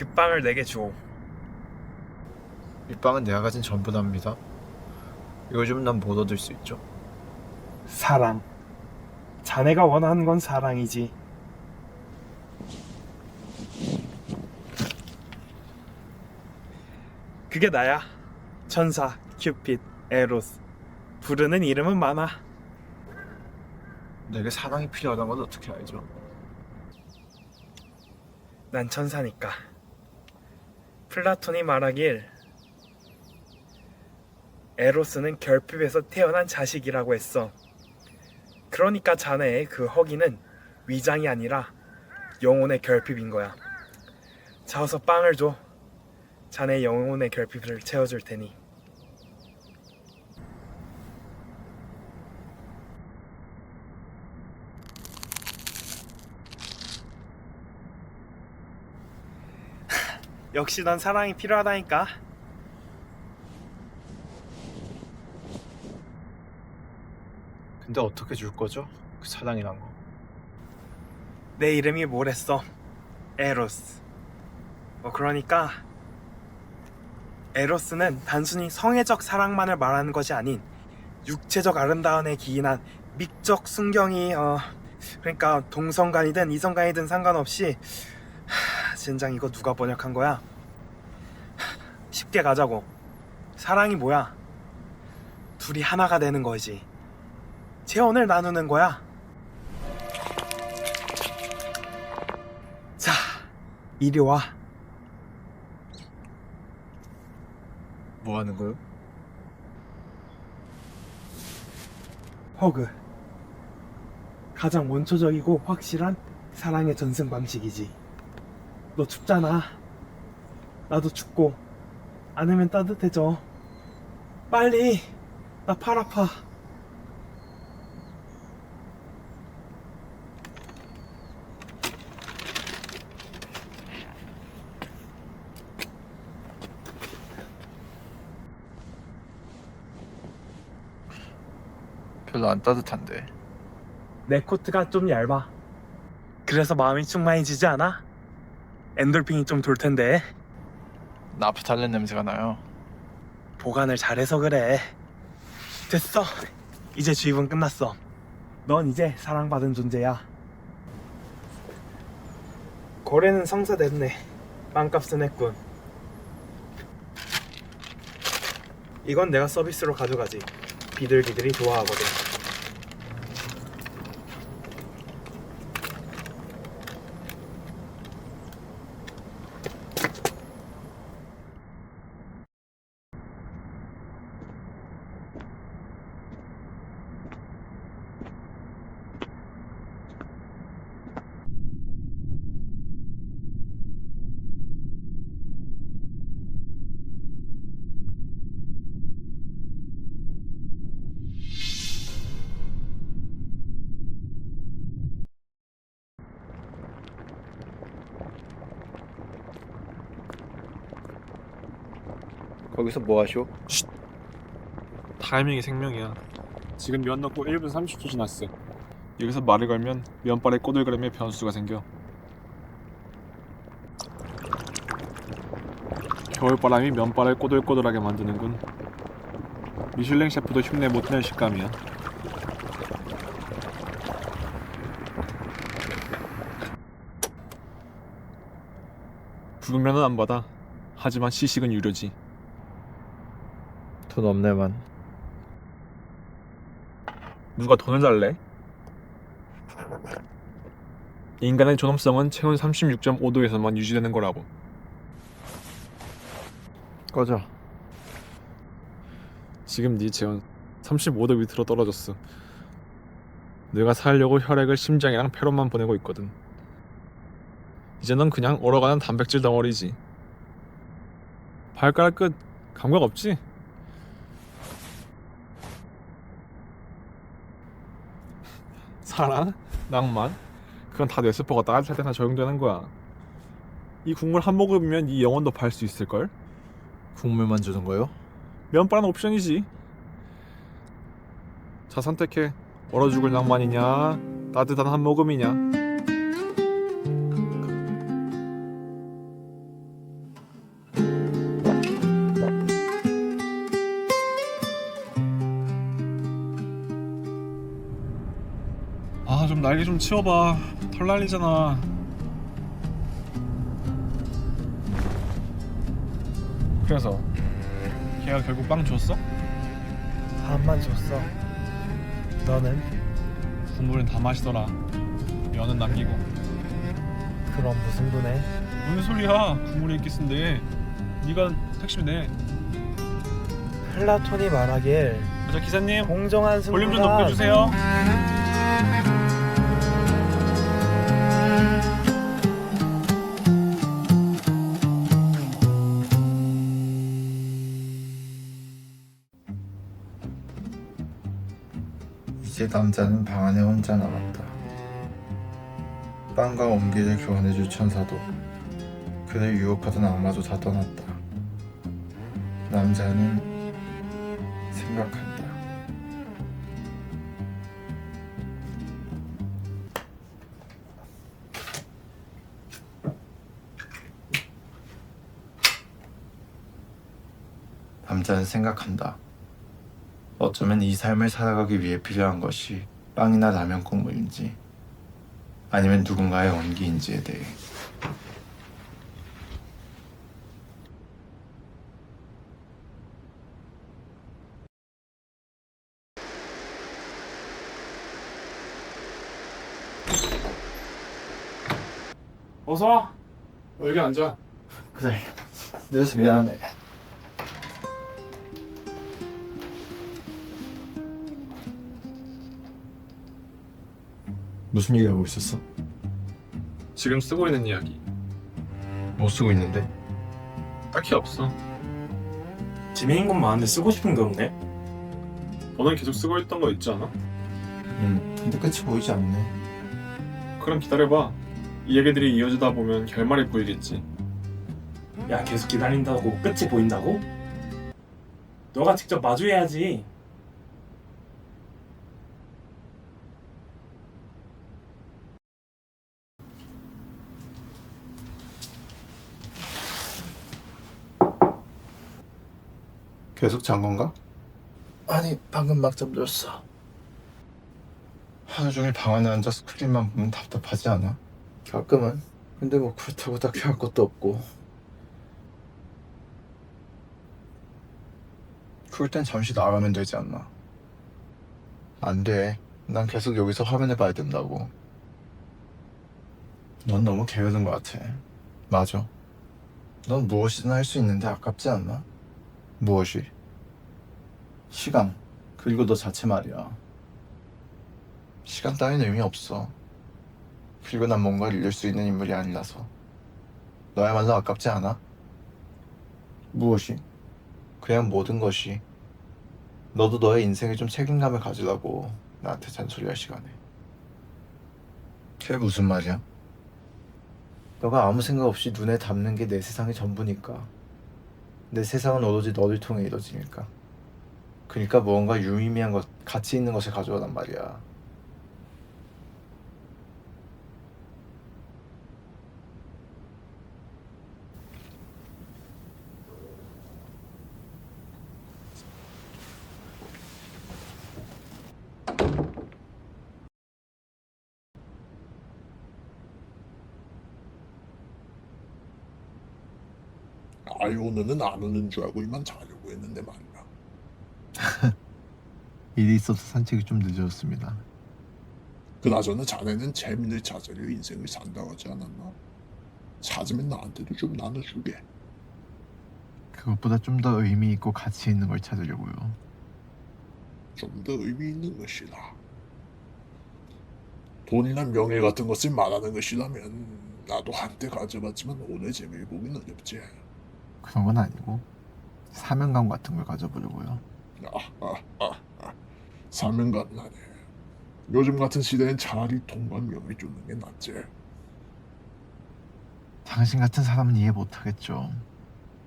그 빵을 내게 줘. 이 빵은 내가 가진 전부답니다. 이거 좀 난 못 얻을 수 있죠? 사랑. 자네가 원하는 건 사랑이지. 그게 나야. 천사, 큐핏, 에로스. 부르는 이름은 많아. 내게 사랑이 필요하다는 건 어떻게 알죠? 난 천사니까. 플라톤이 말하길 에로스는 결핍에서 태어난 자식이라고 했어. 그러니까 자네의 그 허기는 위장이 아니라 영혼의 결핍인 거야. 자, 어서 빵을 줘. 자네 영혼의 결핍을 채워줄 테니. 역시 넌 사랑이 필요하다니까. 근데 어떻게 줄 거죠? 그 사랑이란 거. 내 이름이 뭐랬어? 에로스. 그러니까 에로스는 단순히 성애적 사랑만을 말하는 것이 아닌 육체적 아름다움에 기인한 미적 순경이 그러니까 동성간이든 이성간이든 상관없이 젠장 이거 누가 번역한 거야? 쉽게 가자고. 사랑이 뭐야? 둘이 하나가 되는 거지. 재혼을 나누는 거야. 자, 이리 와. 뭐 하는 거요? 허그. 가장 원초적이고 확실한 사랑의 전승 방식이지. 너 춥잖아. 나도 춥고 안으면 따뜻해져. 빨리. 나 팔 아파. 별로 안 따뜻한데. 내 코트가 좀 얇아. 그래서 마음이 충만해지지 않아? 엔돌핀이 좀 돌 텐데. 나프탈렌 냄새가 나요. 보관을 잘해서 그래. 됐어. 이제 주입은 끝났어. 넌 이제 사랑받은 존재야. 거래는 성사됐네. 빵값은 했군. 이건 내가 서비스로 가져가지. 비둘기들이 좋아하거든. 거기서 뭐 하쇼? 타이밍이 생명이야. 지금 면 넣고 1분 30초 지났어. 여기서 말을 걸면 면발에 꼬들거림의 변수가 생겨. 겨울바람이 면발을 꼬들꼬들하게 만드는군. 미슐랭 셰프도 흉내 못 내는 식감이야. 붉은 면은 안 받아. 하지만 시식은 유료지. 돈 없네만. 누가 돈을 달래? 인간의 존엄성은 체온 36.5도에서만 유지되는 거라고. 꺼져. 지금 네 체온 35도 밑으로 떨어졌어. 내가 살려고 혈액을 심장이랑 폐로만 보내고 있거든. 이제 넌 그냥 얼어가는 단백질 덩어리지. 발가락 끝 감각 없지? 사랑? 낭만? 그건 다 뇌세포가 따뜻할 때나 적용되는 거야. 이 국물 한 모금이면 네 영혼도 팔 수 있을걸? 국물만 주는 거요? 면발은 옵션이지. 자, 선택해. 얼어 죽을 낭만이냐 따뜻한 한 모금이냐. 넌 날개 좀 치워봐. 털 날리잖아. 그래서 걔가 결국 빵 줬어? 반만 줬어. 너는? 국물은 다 마시더라. 면은 남기고. 그럼 무슨 분해? 무슨 소리야? 국물이 있겠는데. 네가 택시비 내. 플라톤이 말하길 자, 기사님 공정한 승부가 볼륨 좀 높여주세요. 이제 남자는 방 안에 혼자 남았다. 빵과 온기를 교환해줄 천사도 그를 유혹하던 악마도 다 떠났다. 남자는 생각한다. 남자는 생각한다. 어쩌면 이 삶을 살아가기 위해 필요한 것이 빵이나 라면 국물인지 아니면 누군가의 온기인지에 대해. 어서 와. 여기 앉아. 그래, 늦어서 미안해. 무슨 얘기하고 있었어? 지금 쓰고 있는 이야기. 못 쓰고 있는데? 딱히 없어. 재미있는 건 많은데 쓰고 싶은 게 없네. 너는 계속 쓰고 있던 거 있지 않아? 근데 끝이 보이지 않네. 그럼 기다려봐. 이 얘기들이 이어지다 보면 결말이 보이겠지. 야, 계속 기다린다고 끝이 보인다고? 너가 직접 마주해야지. 계속 잔 건가? 아니, 방금 막 잠들었어. 하루 종일 방 안에 앉아 스크린만 보면 답답하지 않아? 가끔은. 근데 뭐 그렇다고 딱히 할 것도 없고. 그럴 땐 잠시 나가면 되지 않나? 안 돼. 난 계속 여기서 화면을 봐야 된다고. 넌 너무 게으른 것 같아. 맞아. 넌 무엇이든 할 수 있는데 아깝지 않나? 무엇이? 시간. 그리고 너 자체 말이야. 시간 따윈 의미 없어. 그리고 난 뭔가를 잃을 수 있는 인물이 아니라서. 너야말로 아깝지 않아? 무엇이? 그냥 모든 것이. 너도 너의 인생에 좀 책임감을 가지라고 나한테 잔소리할 시간에. 그게 무슨 말이야? 너가 아무 생각 없이 눈에 담는 게 내 세상의 전부니까. 내 세상은 오로지 너를 통해 이루어지니까. 그러니까 무언가 유의미한 것, 가치 있는 것을 가져오란 말이야. 아유, 오늘은 안 오는 줄 알고 이만 자려고 했는데 말이야. 일이 있어서 산책이 좀 늦어졌습니다. 그나저나 자네는 재미를 찾으려 인생을 산다고 하지 않았나? 찾으면 나한테도 좀 나눠주게. 그것보다 좀 더 의미 있고 가치 있는 걸 찾으려고요. 좀 더 의미 있는 것이라. 돈이나 명예 같은 것을 말하는 것이라면 나도 한때 가져봤지만 오래 재미를 보긴 어렵지. 그런 건 아니고 사명감 같은 걸 가져보려고요. 사명감나네. 요즘 같은 시대엔 차라리 돈과 명예 쫓는 게 낫지. 당신 같은 사람은 이해 못하겠죠.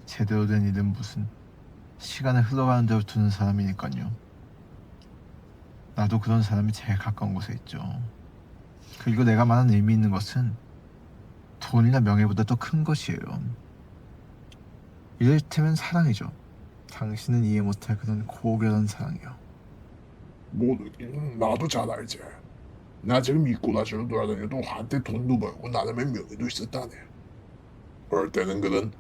제대로 된 일은 무슨 시간을 흘러가는 대로 두는 사람이니까요. 나도 그런 사람이 제일 가까운 곳에 있죠. 그리고 내가 말한 의미 있는 것은 돈이나 명예보다 더 큰 것이에요. 이를테면 사랑이죠. 당신은 이해 못할 그런 고결한 사랑이요. 모르긴 나도 잘 알지. 나 지금 미꾸라지로 돌아다녀도 한때 돈도 벌고 나름의 명예도 있었다네. 그럴 때는 그런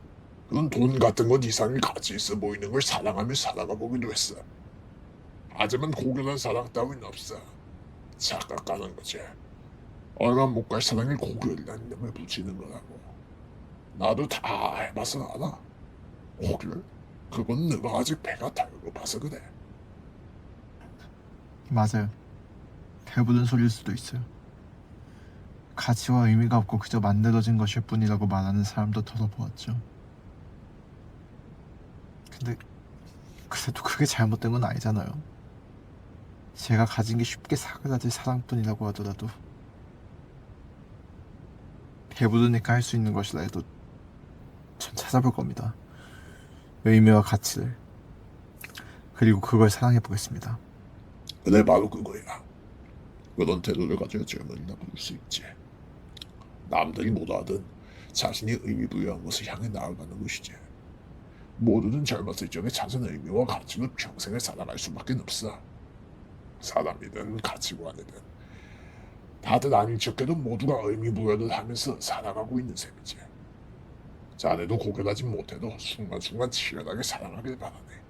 돈 같은 것 이상의 가치 있어 보이는 걸 사랑하며 살아가 보기도 했어. 하지만 고결한 사랑 따윈 없어. 착각하는 거지. 얼마 못 갈 사랑에 고결이라는 이름을 붙이는 거라고. 나도 다 해봐서 알아. 고결? 그건 너가 아직 배가 덜고봐서 그래. 맞아요. 배부른 소리일 수도 있어요. 가치와 의미가 없고 그저 만들어진 것일 뿐이라고 말하는 사람도 들어보았죠. 근데 그래도 그게 잘못된 건 아니잖아요. 제가 가진 게 쉽게 사그라들 사랑뿐이라고 하더라도 배부르니까 할 수 있는 것이라 해도 전 찾아볼 겁니다. 의미와 가치를. 그리고 그걸 사랑해 보겠습니다. 그래 바로 그거야. 그런 태도를 가져야 젊은이라 부를 수 있지. 남들이 뭐라든 자신이 의미 부여한 것을 향해 나아가는 것이지. 모두는 젊었을 적에 찾은 의미와 가치로 평생을 살아갈 수밖에 없어. 사람이든 가치관이든 다들 아닌 척해도 모두가 의미 부여를 하면서 살아가고 있는 셈이지. 자네도 고결하지 못해도 순간순간 치열하게 사랑하길 바라네.